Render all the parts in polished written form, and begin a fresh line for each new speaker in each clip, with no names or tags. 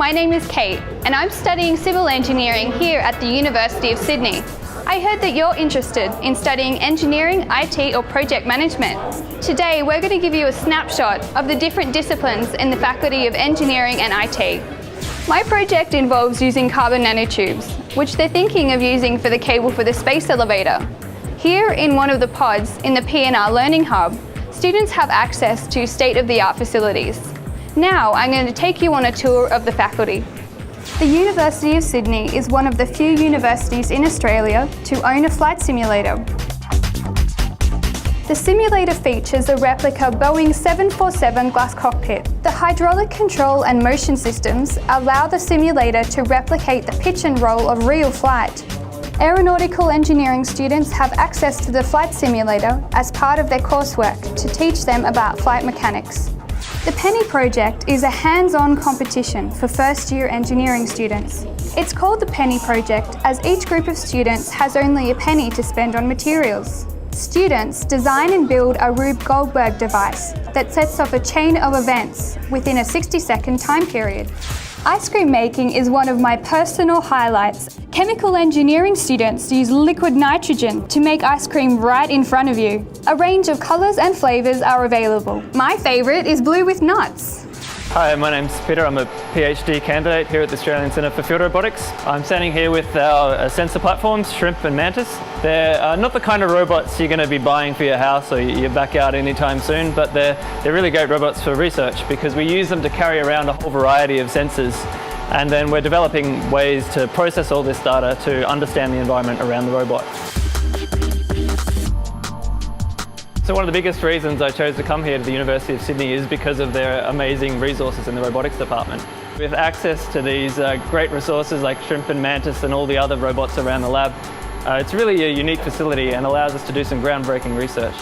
my name is Kate and I'm studying civil engineering here at the University of Sydney. I heard that you're interested in studying engineering, IT or project management. Today we're going to give you a snapshot of the different disciplines in the Faculty of Engineering and IT. My project involves using carbon nanotubes, which they're thinking of using for the cable for the space elevator. Here in one of the pods in the P&R Learning Hub, students have access to state-of-the-art facilities. Now I'm going to take you on a tour of the faculty. The University of Sydney is one of the few universities in Australia to own a flight simulator. The simulator features a replica Boeing 747 glass cockpit. The hydraulic control and motion systems allow the simulator to replicate the pitch and roll of real flight. Aeronautical engineering students have access to the flight simulator as part of their coursework to teach them about flight mechanics. The Penny Project is a hands-on competition for first-year engineering students. It's called the Penny Project as each group of students has only a penny to spend on materials. Students design and build a Rube Goldberg device that sets off a chain of events within a 60-second time period. Ice cream making is one of my personal highlights. Chemical engineering students use liquid nitrogen to make ice cream right in front of you. A range of colours and flavours are available. My favourite is blue with nuts.
Hi, my name's Peter. I'm a PhD candidate here at the Australian Centre for Field Robotics. I'm standing here with our sensor platforms, Shrimp and Mantis. They're not the kind of robots you're going to be buying for your house or your backyard anytime soon, but they're really great robots for research because we use them to carry around a whole variety of sensors, and then we're developing ways to process all this data to understand the environment around the robot. So one of the biggest reasons I chose to come here to the University of Sydney is because of their amazing resources in the robotics department. With access to these great resources like Shrimp and Mantis and all the other robots around the lab, it's really a unique facility and allows us to do some groundbreaking research.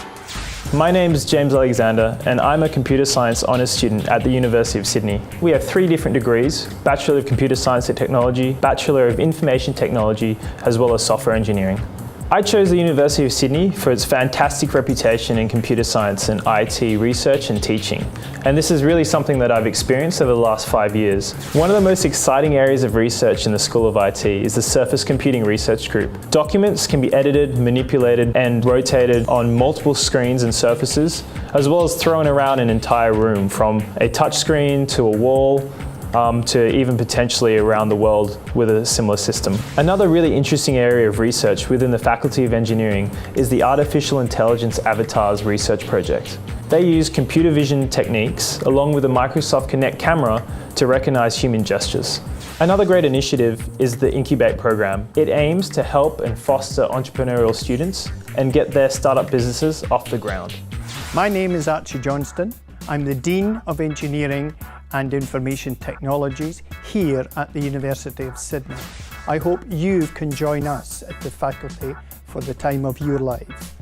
My name is James Alexander and I'm a computer science honours student at the University of Sydney. We have 3 different degrees: Bachelor of Computer Science and Technology, Bachelor of Information Technology, as well as Software Engineering. I chose the University of Sydney for its fantastic reputation in computer science and IT research and teaching. And this is really something that I've experienced over the last 5 years. One of the most exciting areas of research in the School of IT is the Surface Computing Research Group. Documents can be edited, manipulated, and rotated on multiple screens and surfaces, as well as thrown around an entire room, from a touchscreen to a wall, to even potentially around the world with a similar system. Another really interesting area of research within the Faculty of Engineering is the Artificial Intelligence Avatars Research Project. They use computer vision techniques along with a Microsoft Kinect camera to recognize human gestures. Another great initiative is the Incubate program. It aims to help and foster entrepreneurial students and get their startup businesses off the ground.
My name is Archie Johnston. I'm the Dean of Engineering and Information Technologies here at the University of Sydney. I hope you can join us at the faculty for the time of your life.